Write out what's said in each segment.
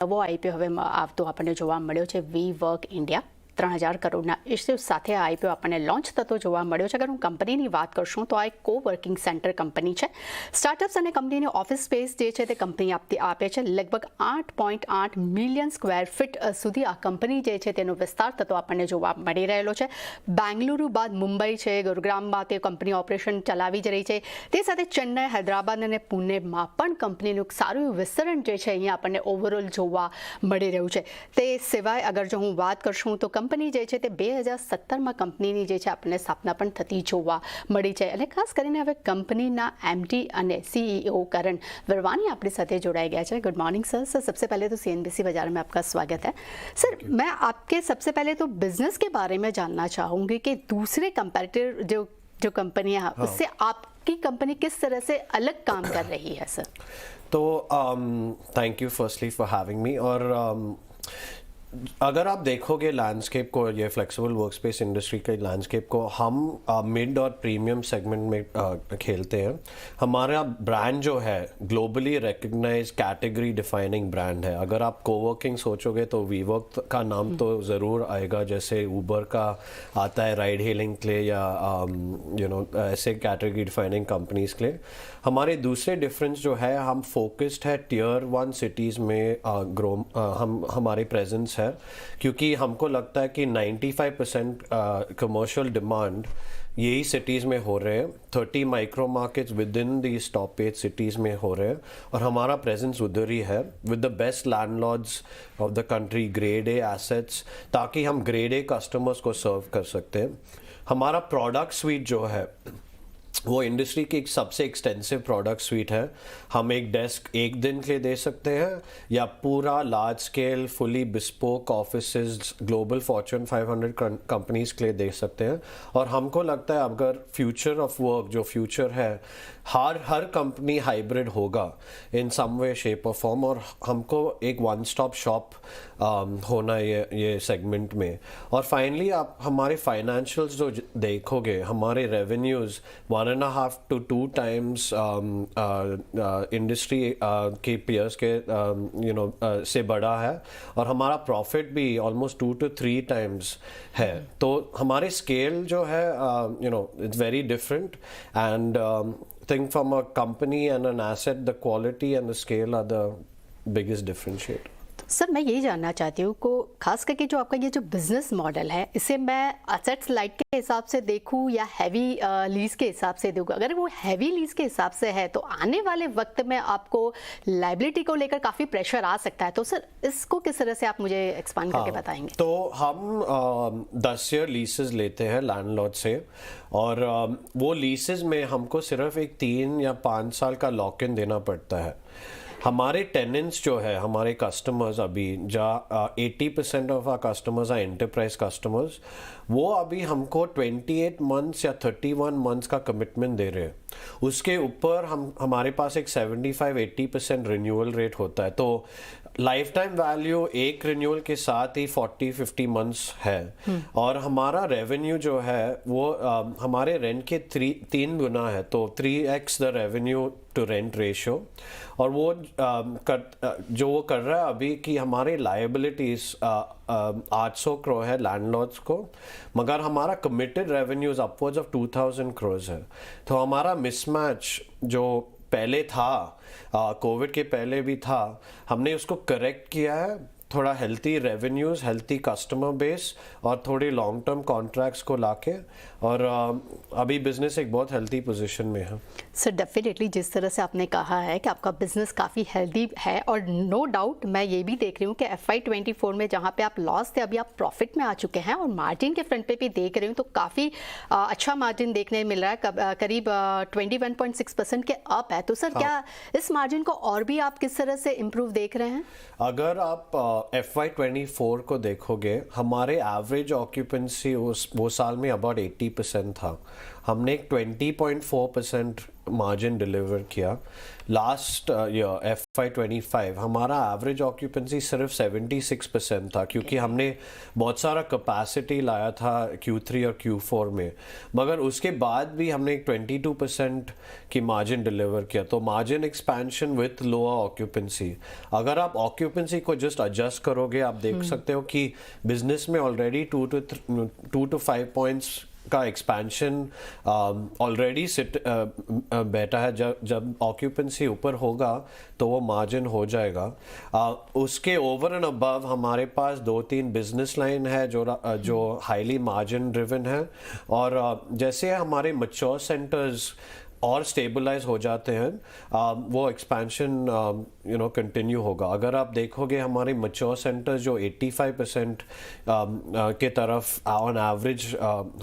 નવો આઈપીઓ હવે આવતો આપણને જોવા મળ્યો છે વીવર્ક ઇન્ડિયા 3000 કરોડના ઇશ્યુ સાથે આ આઈપીઓ આપણને લોન્ચ થતો જોવા મળ્યો છે. અગર હું કંપનીની વાત કરશું તો આ એક કોવર્કિંગ સેન્ટર કંપની છે. સ્ટાર્ટઅપ્સ અને કંપનીની ઓફિસ સ્પેસ જે છે તે કંપની આપે છે. લગભગ 8.8 મિલિયન સ્ક્વેર ફીટ સુધી આ કંપની જે છે તેનો વિસ્તાર થતો આપણને જોવા મળી રહેલો છે. બેંગલુરુ બાદ મુંબઈ છે, ગુરુગ્રામમાં તે કંપની ઓપરેશન ચલાવી જ રહી છે. તે સાથે ચેન્નઈ, હૈદરાબાદ અને પુણેમાં પણ કંપનીનું સારું એવું વિસ્તરણ જે છે અહીંયા આપણને ઓવરઓલ જોવા મળી રહ્યું છે. તે સિવાય અગર જો હું વાત કરશું તો કંપની જે છે તે 2017માં કંપનીની જે છે આપણને સ્થાપના પણ થતી જોવા મળી છે. અને ખાસ કરીને હવે કંપनीना एमडी અને सीईओ करण वरवानी अपने साथ जोड़ाया गया है. Good morning sir. सबसे पहले तो सीएनबीसी बाजार में आपका स्वागत है. सर, मैं आपके सबसे पहले तो बिजनेस के बारे में जानना चाहूँगी कि दूसरे कंपैरेटिव जो कंपनियाँ हैं उससे आपकी कंपनी किस तरह से अलग काम कर रही है सर? तो thank you firstly for having me. और अगर आप देखोगे लैंडस्केप को, ये फ्लेक्सिबल वर्कस्पेस इंडस्ट्री के लैंडस्केप को, हम मिड और प्रीमियम सेगमेंट में खेलते हैं. हमारा ब्रांड जो है globally recognise category defining brand है. अगर आप कोवर्किंग सोचोगे तो वीवर्क का नाम तो ज़रूर आएगा, जैसे ऊबर का आता है राइड हेलिंग के लिए, या ऐसे कैटेगरी डिफाइनिंग कंपनीज के लिए. हमारे दूसरे डिफरेंस जो है, हम फोकस्ड है टियर 1 सिटीज़ में ग्रो हमारे प्रेजेंस है, क्योंकि हमको लगता है कि 95% कमर्शियल डिमांड यही सिटीज़ में हो रहे हैं. 30 micro markets with in these top 8 cities में हो रहे हैं और हमारा प्रेजेंस उधर ही है with the best landlords of the country, grade A assets, ताकि हम ग्रेड ए कस्टमर्स को सर्व कर सकते हैं. हमारा प्रोडक्ट स्वीट जो है वो इंडस्ट्री की एक सबसे एक्सटेंसिव प्रोडक्ट स्वीट है. हम एक डेस्क एक दिन के लिए दे सकते हैं या पूरा large scale fully bespoke offices global Fortune 500 companies के लिए दे सकते हैं. और हमको लगता है अगर फ्यूचर ऑफ वर्क जो फ्यूचर है, हर कंपनी हाइब्रिड होगा इन सम वे शेप और फॉर्म, और हमको एक वन स्टॉप शॉप होना ये सेगमेंट में. और फाइनली आप हमारे फाइनेंशियल्स जो देखोगे, हमारे रेवेन्यूज़ 1.5 to 2 times इंडस्ट्री के पीयर्स के से बड़ा है, और हमारा प्रॉफिट भी ऑलमोस्ट 2 to 3 times है. तो हमारे स्केल जो है it's very different. And think from a company and an asset, the quality and the scale are the biggest differentiator. Sir, मैं यही जानना चाहती हूँ को खास करके जो आपका ये जो बिजनेस मॉडल है, इसे मैं असेट्स लाइट के हिसाब से देखूँ या हैवी लीज के हिसाब से देखूँ? अगर वो हैवी लीज के हिसाब से है तो आने वाले वक्त में आपको लाइबिलिटी को लेकर काफ़ी प्रेशर आ सकता है. तो सर, इसको किस तरह से आप मुझे एक्सपांड करके बताएंगे? तो हम 10 ईयर लीसेस लेते हैं लैंडलॉर्ड से, और वो लीसेस में हमको सिर्फ एक 3 या 5 साल का लॉक इन देना पड़ता है. हमारे टेनेंट्स जो है, हमारे कस्टमर्स अभी 80% of our customers are enterprise customers. वो अभी हमको 28 मंथ्स या 31 मंथ्स का कमिटमेंट दे रहे हैं. उसके ऊपर हमारे पास एक 75-80% रिन्यूअल रेट होता है. तो लाइफ टाइम वैल्यू एक रिन्यूअल के साथ ही 40-50 मंथ्स है. और हमारा रेवेन्यू जो है वो हमारे रेंट के 3 गुना है, तो 3x the revenue to rent ratio. और वो जो वो कर रहा है अभी कि हमारे लायबिलिटीज 800 करोड़ है लैंडलॉर्ड्स को, मगर हमारा committed revenues upwards of 2000 crore है. तो हमारा मिसमैच जो पहले था, कोविड के पहले भी था, हमने उसको करेक्ट किया है. थोड़ा healthy revenues, healthy customer base और थोड़ी लॉन्ग टर्म कॉन्ट्रैक्ट्स को लाके, और अभी बिजनेस एक बहुत हेल्थी पोजीशन में है. सर, डेफिनेटली जिस तरह से आपने कहा है कि आपका बिजनेस काफ़ी हेल्दी है, और नो डाउट मैं ये भी देख रही हूँ कि FY24 में जहाँ पे आप लॉस थे, अभी आप प्रॉफिट में आ चुके हैं, और मार्जिन के फ्रंट पे भी देख रही हूँ तो काफ़ी अच्छा मार्जिन देखने मिल रहा है, करीब 21.6% के अप है. तो सर, क्या इस मार्जिन को और भी आप किस तरह से इम्प्रूव देख रहे हैं? अगर आप FY24 को देखोगे, हमारे एवरेज ऑक्यूपेंसी वो साल में अबाउट 80% था. हमने एक 20.4% मार्जिन डिलीवर किया। लास्ट ईयर FY25 हमारा एवरेज ऑक्यूपेंसी सिर्फ 76% था, क्योंकि हमने बहुत सारा कैपेसिटी लाया था Q3 और Q4 में, मगर उसके बाद भी हमने 22% की मार्जिन डिलीवर किया। तो margin expansion with lower occupancy, अगर आप ऑक्यूपेंसी को जस्ट एडजस्ट करोगे, आप देख सकते हो कि बिजनेस में ऑलरेडी 2 to 5 पॉइंट्स का एक्सपेंशन ऑलरेडी बैठा है। जब ऑक्यूपेंसी ऊपर होगा तो वो मार्जिन हो जाएगा। उसके ओवर एंड अबव हमारे पास 2-3 बिजनेस लाइन है जो हाईली मार्जिन ड्रिवन है, और जैसे हमारे मैच्योर सेंटर्स और स्टेबलाइज हो जाते हैं, वो एक्सपेंशन कंटिन्यू होगा। अगर आप देखोगे हमारे मैच्योर सेंटर्स जो 85% के तरफ ऑन एवरेज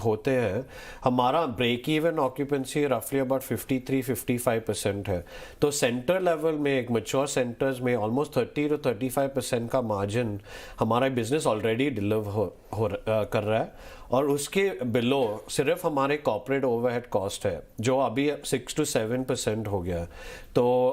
होते हैं, हमारा ब्रेक इवन ऑक्यूपेंसी रफली अबाउट 53-55% है। तो सेंटर लेवल में एक मैच्योर सेंटर्स में ऑलमोस्ट 30 to 35% का मार्जिन हमारा बिजनेस ऑलरेडी डिलीवर कर रहा है, और उसके बिलो सिर्फ हमारे कॉर्पोरेट ओवरहेड कॉस्ट है जो अभी 6 to 7% हो गया है। तो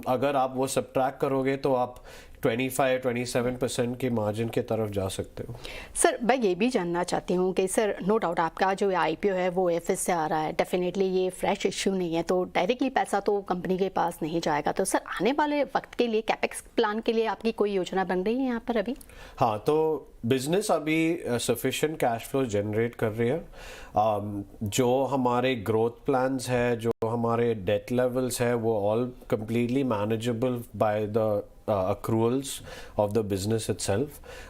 अगर आप वो सब्ट्रैक्ट करोगे तो आप 25-27% की मार्जिन की तरफ जा सकते हो। सर मैं ये भी जानना चाहती हूँ कि सर नो डाउट आपका जो IPO है वो FS से आ रहा है, डेफिनेटली ये फ्रेश इश्यू नहीं है, तो डायरेक्टली पैसा तो कंपनी के पास नहीं जाएगा। तो सर आने वाले वक्त के लिए कैपेक्स प्लान के लिए आपकी कोई योजना बन रही है यहाँ पर अभी? हाँ, तो बिजनेस अभी सफिशिएंट कैश फ्लो जनरेट कर रही है। जो हमारे ग्रोथ प्लान्स है, जो हमारे डेट लेवल्स है, वो all completely manageable by the accruals of the business itself।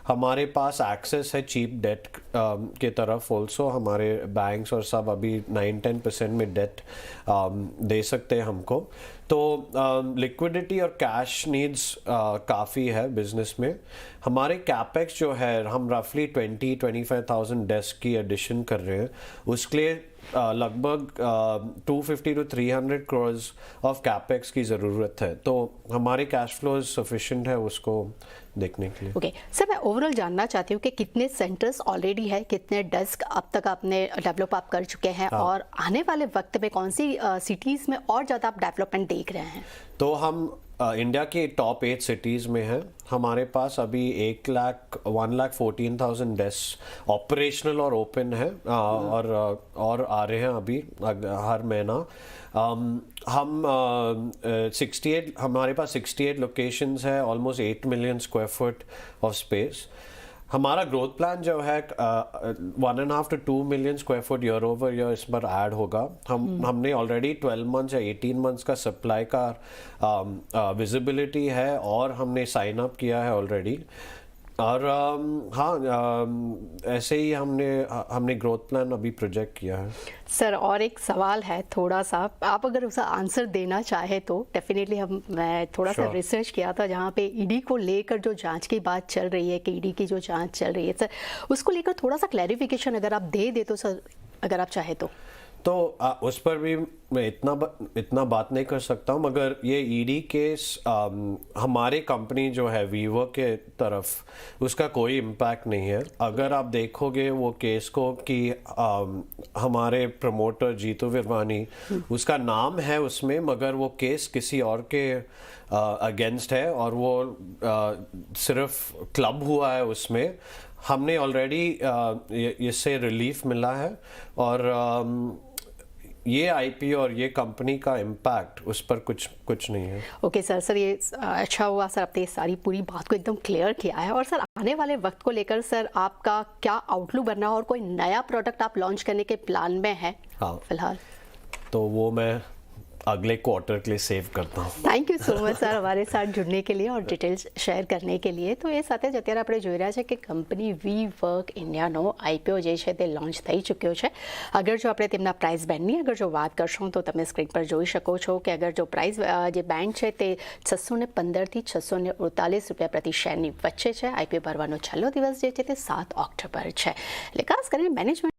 हमारे पास एक्सेस है चीप डेट के तरफ ऑल्सो, हमारे बैंक्स और सब अभी 9-10% में डेट दे सकते हैं हमको। तो लिक्विडिटी और कैश नीड्स काफ़ी है बिजनेस में। हमारे कैपेक्स जो है, हम रफली 20-25,000 डेस्क की एडिशन कर रहे हैं, उसके लिए लगभग 250 to 300 crores ऑफ कैपेक्स की ज़रूरत है। तो हमारे कैश फ्लो सफिशिएंट है उसको देखने के लिए। ओके सर, मैं ओवरऑल जानना चाहती हूँ कि कितने सेंटर्स ऑलरेडी है, कितने डेस्क अब तक आपने डेवलप आप कर चुके हैं, और आने वाले वक्त में कौन सी सिटीज़ में और ज़्यादा आप डेवलपमेंट देख रहे हैं? तो हम इंडिया के टॉप 8 सिटीज़ में हैं। हमारे पास अभी 1,14,000 डेस्क ऑपरेशनल और ओपन है, और आ रहे हैं अभी हर महीना। हमारे पास 68 लोकेशंस है, almost 8 million square foot of space. हमारा ग्रोथ प्लान जो है 1.5 to 2 million square foot year over year इस पर ऐड होगा। हमने ऑलरेडी 12 months या 18 months का सप्लाई का विजिबिलिटी है, और हमने साइन अप किया है ऑलरेडी। और हाँ, ऐसे ही हमने ग्रोथ प्लान अभी प्रोजेक्ट किया है। सर और एक सवाल है थोड़ा सा, आप अगर उसका आंसर देना चाहे तो डेफिनेटली मैं थोड़ा सा रिसर्च किया था जहाँ पे ईडी को लेकर जो जांच की बात चल रही है, कि ईडी की जो जांच चल रही है सर, उसको लेकर थोड़ा सा क्लैरिफिकेशन अगर आप दे तो सर, अगर आप चाहे तो उस पर भी मैं इतना बात नहीं कर सकता हूँ, मगर ये ईडी केस हमारे कंपनी जो है वीवर के तरफ उसका कोई इम्पैक्ट नहीं है। अगर आप देखोगे वो केस को कि हमारे प्रमोटर जीतू विरवानी, उसका नाम है उसमें, मगर वो केस किसी और के अगेंस्ट है, और वो सिर्फ क्लब हुआ है उसमें। हमने ऑलरेडी इससे रिलीफ मिला है, और ये आईपीओ और ये कंपनी का इम्पैक्ट उस पर कुछ नहीं है। ओके सर ये अच्छा हुआ सर, आपने सारी पूरी बात को एकदम क्लियर किया है। और सर आने वाले वक्त को लेकर सर आपका क्या आउटलुक बनना है, और कोई नया प्रोडक्ट आप लॉन्च करने के प्लान में है? हाँ फिलहाल तो वो मैं अगले क्वार्टर के लिए सेव करता हूँ। Thank you so much sir हमारे साथ जुड़ने के लिए और डिटेल्स शेयर करने के लिए। તો એ સાથે જ અત્યારે આપણે જોઈ રહ્યા છે કે કંપની વી વર્ક ઇન્ડિયાનો આઈપીઓ જે છે તે લોન્ચ થઈ ચૂક્યો છે। અગર જો આપણે તેમના પ્રાઇસ બેન્ડની અગર જો વાત કરશું તો તમે સ્ક્રીન પર જોઈ શકો છો કે અગર જો પ્રાઇસ જે બેન્ડ છે તે 615 થી 648 રૂપિયા પ્રતિ શેરની વચ્ચે છે। આઈપીઓ ભરવાનો છેલ્લો દિવસ જે છે તે 7 ઓક્ટોબર છે। એટલે ખાસ કરીને મેનેજમેન્ટ